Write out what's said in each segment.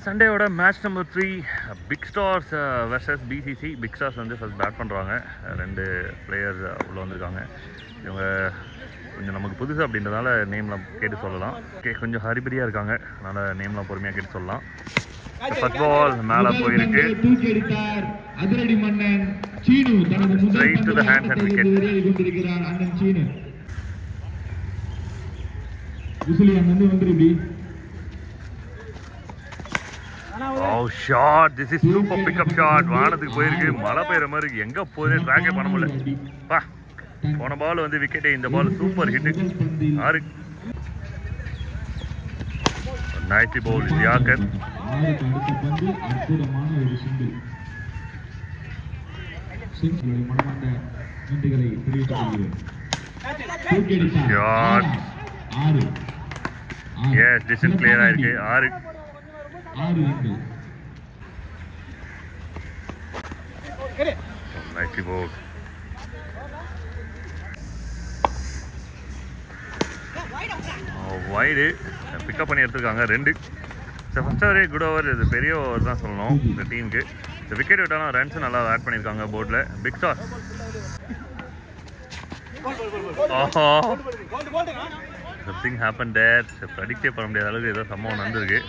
சண்டேயோட match number 3 big stars versus BCC. Big stars வந்து first bat பண்ணுறாங்க. 2 players உள்ளே வந்திருக்காங்க. இவங்க கொஞ்சம் நமக்கு புதுசு அப்படின்றதால நேம்லாம் கேட்டு சொல்லலாம். கொஞ்சம் ஹரிபரியாக இருக்காங்க, அதனால் நேம்லாம் பொறுமையாக கேட்டு சொல்லலாம். ஃபர்ஸ்ட் பால் மேலே போயிருக்கு. Straight to the hands and wicket. Oh shot, this is super pickup shot. வானத்துக்கு போயிருக்கு, மழை பெய்யற மாதிரி இருக்கு. எங்க போகுது ட்ராக்கே பண்ண முடியல. பா, போன பால் வந்து விக்கெட், இந்த பால் சூப்பர் ஹிட். ஆறு nice ball yorker. Shot. Yes, distance clear ஆயிருக்கு. ஆறு நைஸ் பால். வைடு பிக்கப் பண்ணி எடுத்துருக்காங்க 2. ஃபர்ஸ்ட் ஓவரே குட் ஓவர். இது பெரிய ஓவர் தான் சொல்லணும் இந்த டீமுக்கு. இந்த விக்கெட் விட்டாலும் ரன்ஸ் நல்லா ஆட் பண்ணியிருக்காங்க போர்டில். Big star. Something happen there. ப்ரெடிக்டே பண்ண முடியாத அளவுக்கு ஏதோ சம்பவம் நடந்திருக்கு.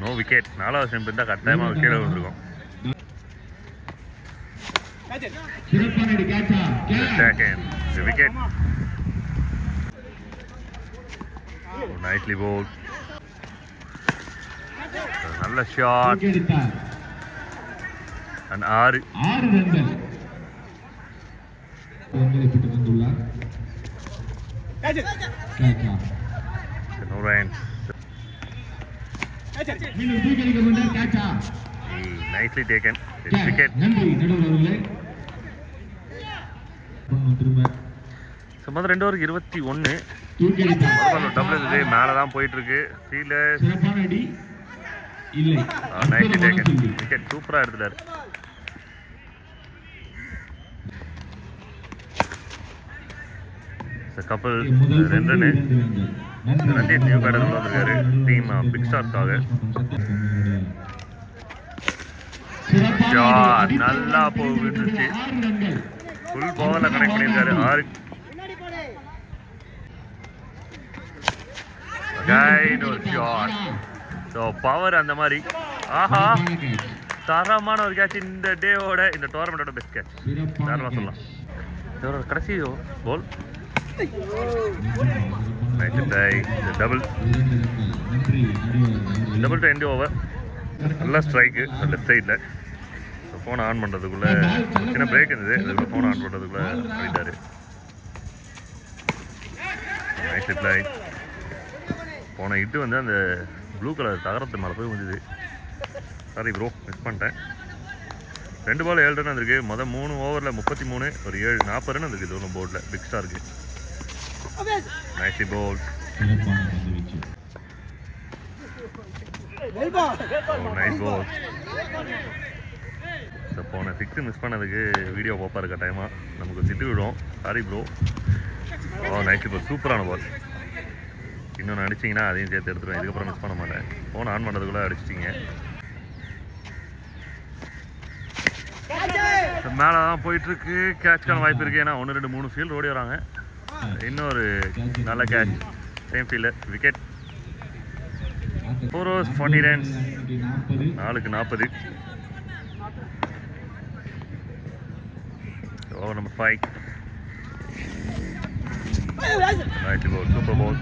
No wicket. 4வது ஸ்டெம்ப் இருந்தால் கட்டாயமாக விக்கெட் வந்துருக்கும். விக்கெட். Nicely bowled. நல்ல shot. And 6 no runs. Nicely taken. Wicket. சும்மா 2 ஓவருக்கு 21. டபுள் இது மேலே தான் போயிட்டு இருக்கு. Fielder nicely taken. விக்கெட் சூப்பராக எடுத்துட்டாரு. கப்பல் 2 ரன்னு. ரன்தீப் நியூ பேட்டர் உள்ள வந்திருக்காரு டீம் பிக் ஸ்டார்ஸ்க்காக. ஷாட் நல்லா போகுது. ஃபுல் பவரில் கனெக்ட் பண்ணியிருக்காரு. 6 ஒரு ஷாட். ஸோ பவர் அந்த மாதிரி. ஆஹா, தரமான ஒரு கேட்ச் இந்த டேவோட, இந்த டோர்னமெண்டோட பெஸ்ட் கேட்ச் தாராளமாக சொல்லலாம். இதோட கடைசி ball. Double to end over. நல்ல ஸ்ட்ரைக்கு லெஃப்ட் சைடில். ஃபோனை ஆன் பண்ணுறதுக்குள்ளே சின்ன பிரேக் இருந்தது, அதுக்குள்ளே ஃபோனை ஆன் பண்ணுறதுக்குள்ளே ஆடிட்டார். Nice reply. போன ஹிட்டு வந்து அந்த ப்ளூ கலர் தகரத்து மேலே போய் வந்துது. சாரி ப்ரோ, மிஸ் பண்ணிட்டேன். 2 பால் 7 ரன் வந்திருக்கு. மொதல் 3 ஓவரில் 33, ஒரு 7 40 ரன் வந்திருக்கு இது ஒன்று போர்டில் பிக் ஸ்டாருக்கு. Nice ball. Nice ball. போன 6 மிஸ் பண்ணதுக்கு வீடியோ பார்ப்பா இருக்க டைமாக நமக்கு திட்டு விடும். Sorry bro. நைஸ் பால், சூப்பரான பால். இன்னொன்று அடிச்சிங்கன்னா அதையும் சேர்த்து எடுத்துருவேன். இதுக்கப்புறம் மிஸ் பண்ண மாட்டேன். ஃபோன் ஆன் பண்ணுறதுக்குள்ளே அடிச்சிட்டிங்க. மேலே தான் போயிட்டுருக்கு. கேட்ச்க்கான வாய்ப்பு இருக்குது. ஏன்னா 1 2 3 ஃபீல்டு ஓடி வராங்க. இன்னொரு நல்ல catch. Same fielder. Wicket. 4 overs 40 runs. 4க்கு 40. Over number 5. Nice ball, super ball.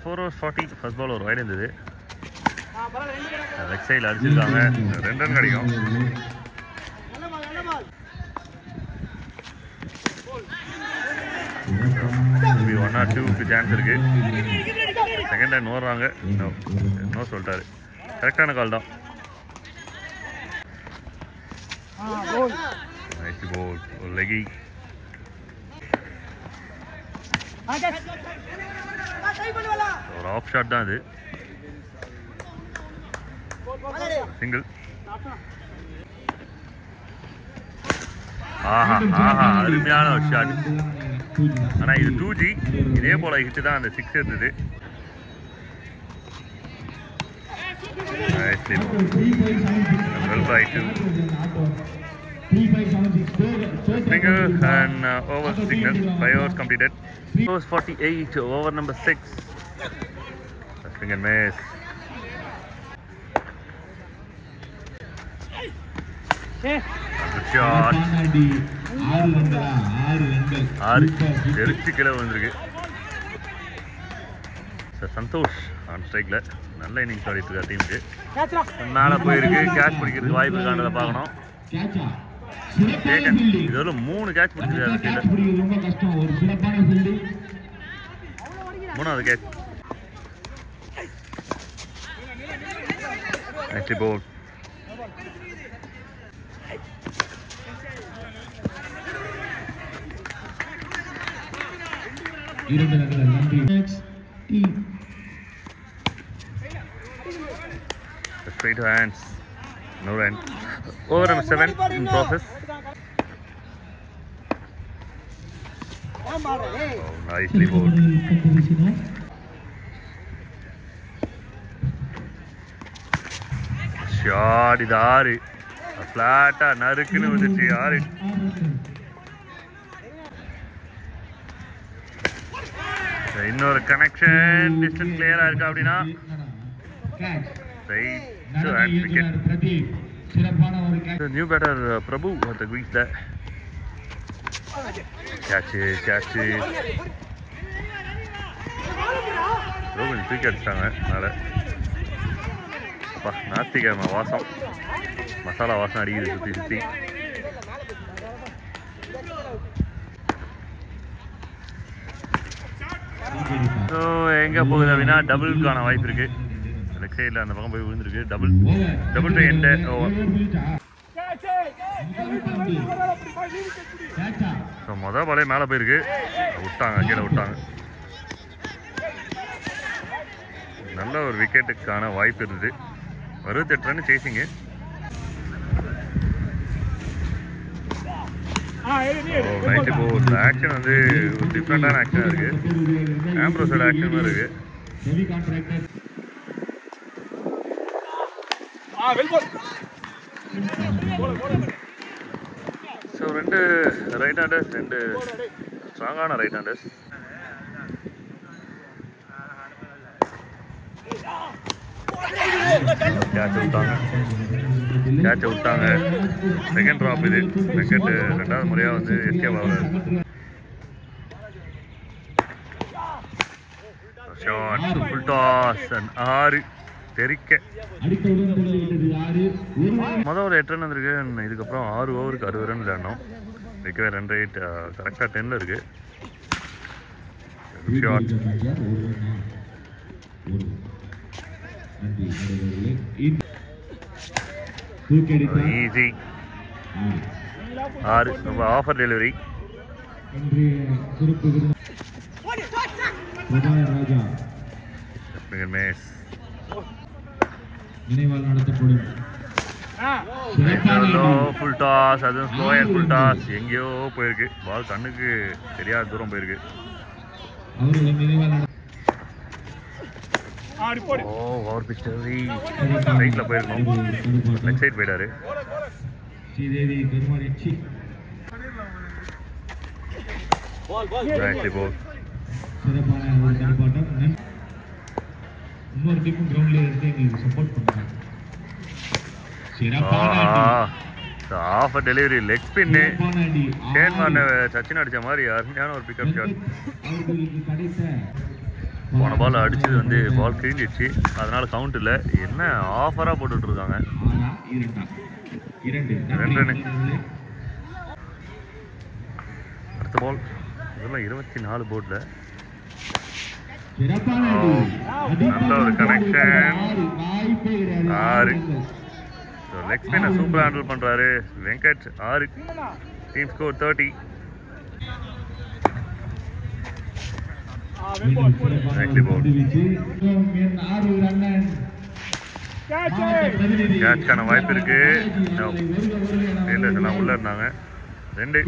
4 overs 40. First ball ஒரு வைடு இருந்தது. லெக் சைடில் அடிச்சிருக்காங்க. 2 ரன் கிடைக்கும். 1 or 2க்கு சான்ஸ் இருக்கு. Second time நோடுறாங்க. நோ சொல்லிட்டாரு. கரெக்டான கால் தான். Nice ball. ஒரு லெகி. ஒரு ஆஃப் ஷாட் தான் இது. சிங்கிள். ஆஹா ஆஹா, அருமையான ஒரு ஷாட். ஆனால் இது 2G. இதே போல் ஹிட்டு தான் அந்த 6 இருந்தது. Nicely moved. Well tried to finger and over signal. 5 overs completed. Overs 48. Over number 6. Swing and miss. Good shot. 6 தெரிச்சு கீழே விழுந்திருக்கு. சந்தோஷ் ஆன் ஸ்ட்ரைக்ல நல்ல இன்னிங்ஸ் ஆடிட்டு இருக்காரு டீமுக்கு. மேலே போயிருக்கு, கேட்ச் பிடிக்கிறதுக்கு வாய்ப்பு இருக்கான்றதை பார்க்கணும். இதோட 3 கேட்ச் பிடிச்சிருக்காரு. மூணாவது catch. Next pole. Straight hands, no run. Over number 7 in process. Oh, nicely bowled. Shot இது 6. Flat-ஆ நறுக்குன்னு வந்துச்சு 6. இன்னொரு கனெக்ஷன் டிஸ்டன்ஸ் கிளியரா இருக்கு அப்படின்னா நியூ பேட்டர் பிரபு அந்த கிரீஸ்ல கேட்சு கொஞ்சம் தூக்கி அடிச்சிட்டாங்க. அதனால அப்பா ஞாயிற்றுக்கிழமை வாசம் மசாலா வாசம் அடிக்குது சுற்றி. ஸோ எங்கே போகுது அப்படின்னா டபுளுக்கான வாய்ப்பு இருக்கு. லெக் சைடில் அந்த பக்கம் போய் விழுந்துருக்கு. Double to end over. So மொதல் பாலே மேலே போயிருக்கு, விட்டாங்க, கீழே விட்டாங்க. நல்ல ஒரு விக்கெட்டுக்கான வாய்ப்பு இருந்தது. 68 ரன் சேசிங்கு. நைட்டு இப்போ ஒரு ஆக்ஷன் வந்து ஒரு டிஃப்ரெண்டான ஆக்ஷனாக இருக்குது. ஆம்ப்ரோஸோட ஆக்ஷன் மாதிரி இருக்குது. ஸோ 2 ரைட் ஹேண்டர்ஸ், 2 ஸ்ட்ராங்கான ரைட் ஹேண்டர்ஸ். கேட்சை விட்டாங்க. செகண்ட் ட்ராப் இது. வெங்கட் 2வது முறையாக வந்து எஸ்கேப் ஆகுறாரு. ஷாட், ஃபுல் டாஸ், 6 தெரிக்க. மொதல் ஒரு 8 ரன் வந்திருக்கு. இதுக்கப்புறம் 6 ஓவருக்கு 60 ரன் விளையாடணும். வைக்கவே ரன் ரேட் கரெக்டாக 10ல் இருக்கு. Shot easy. 6 ரொம்ப ஆஃபர் டெலிவரி. ஃபுல் டாஸ், அதுவும் ஸ்லோ அண்ட் ஃபுல் டாஸ். எங்கேயோ போயிருக்கு பால், கண்ணுக்கு தெரியாத தூரம் போயிருக்கு. Over pitch delivery. ரைட்டில் போயிருக்கணும், லெக் சைட் போயிட்டாரு. ரைட்லி போல். Offer delivery, leg spin. Shane Warne Sachin அடித்த மாதிரி அருமையான ஒரு பிக்கப் ஷாட். போன பால் அடிச்சது வந்து பால் கிழிஞ்சிச்சு, அதனால கவுண்ட் இல்லை. என்ன ஆஃபராக போட்டுட்டு இருக்காங்க. 2 ரன். அடுத்த பால் இதெல்லாம் 24 போர்டில். நல்ல ஒரு கனெக்ஷன். 6. லெக் ஸ்பின்னை சூப்பராக ஹேண்டில் பண்ணுறாரு வெங்கட். 6. Team score 30. கேட்ச்கான வாய்ப்பு இருக்கு. எல்லாம் உள்ள இருந்தாங்க. 2.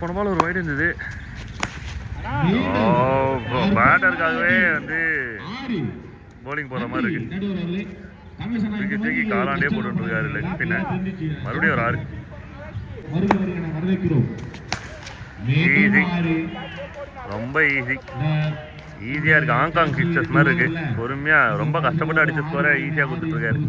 போன பால் ஒரு வைடு இருந்தது. பேட்டருக்காகவே வந்து போலிங் போகிற மாதிரி இருக்கு. தூக்கி காலாண்டே போட்டுருக்காரு லெக் பின்ன. மறுபடியும் ஒரு 6. ஈஸி, ரொம்ப ஈஸி. ஈஸியாக இருக்குது. ஹாங்காங் சிக்ஸஸ் மாதிரி இருக்குது. பொறுமையாக ரொம்ப கஷ்டப்பட்டு அடிச்ச ஸ்கோரை ஈஸியாக கொடுத்துட்ருக்காரு.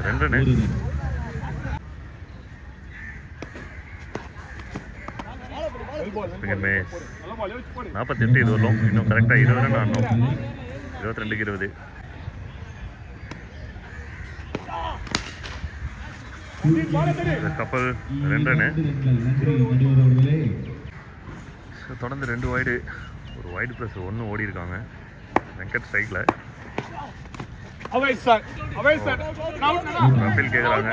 ரெண்டு 48 இது வரலாம். இன்னும் கரெக்டாக 20 ரன் ஆடணும். 22க்கு 20. கப்பல் 2 ரன்னு. தொடர்ந்து 2 வைடு, ஒரு வைடு ப்ளஸ் 1 ஓடி இருக்காங்க. வெங்கட் ஸ்ட்ரைக்கில் அப்பீல் கேட்குறாங்க.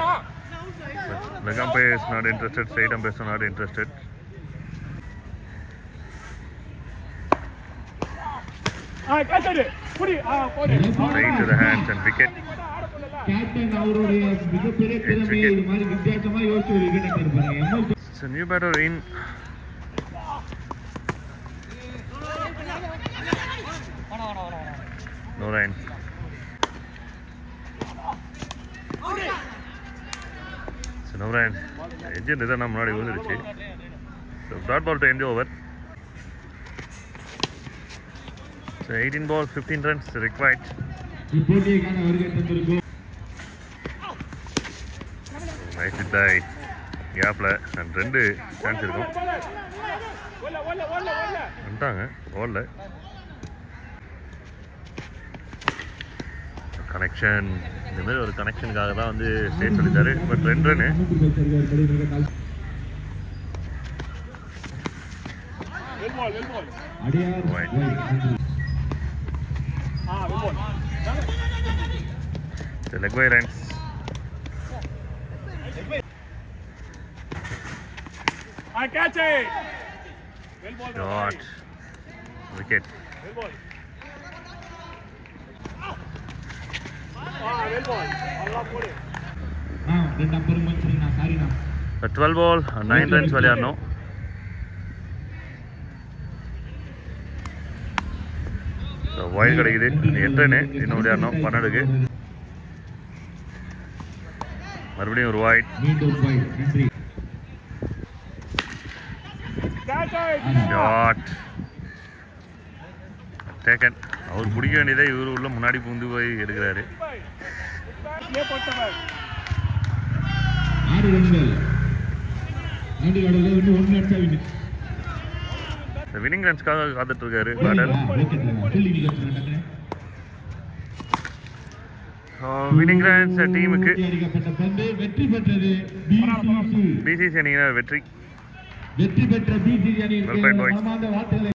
Leg umpire is not interested, straight umpires are not interested. Right to the hands and wicket. It's a new batter in. No run. So no run. Agent is not even. So dot ball to end the over. So 18 balls, 15 runs required. Nice hit by gapல and 2 chance இருக்கும். வந்துட்டாங்க ஓடல. Connection, இந்த மாதிரி ஒரு கனெக்ஷனுக்காக தான் வந்து state சொல்லிட்டாரு. But 2 run. The leg by runs. I catch it. Shot. Wicket. The 12 ball, 9 runs விளையாடணும். வைல்ட் கிடைக்குது. 8 ரன்னு. இன்னும் விளையாடணும் 12க்கு. மறுபடியும் ஒரு வைட். Shot taken. அவர் பிடிக்க வேண்டியதை இவர் உள்ள முன்னாடி பூந்து போய் எடுக்கிறாரு. வினிங் ரன்ஸ்க்காக காத்துட்டு இருக்காரு பேட்டர். வினிங் ரன்ஸ் டீமுக்கு பிசிசி அணியினர் வெற்றி. வெற்றி பெற்ற பிசிசி அணி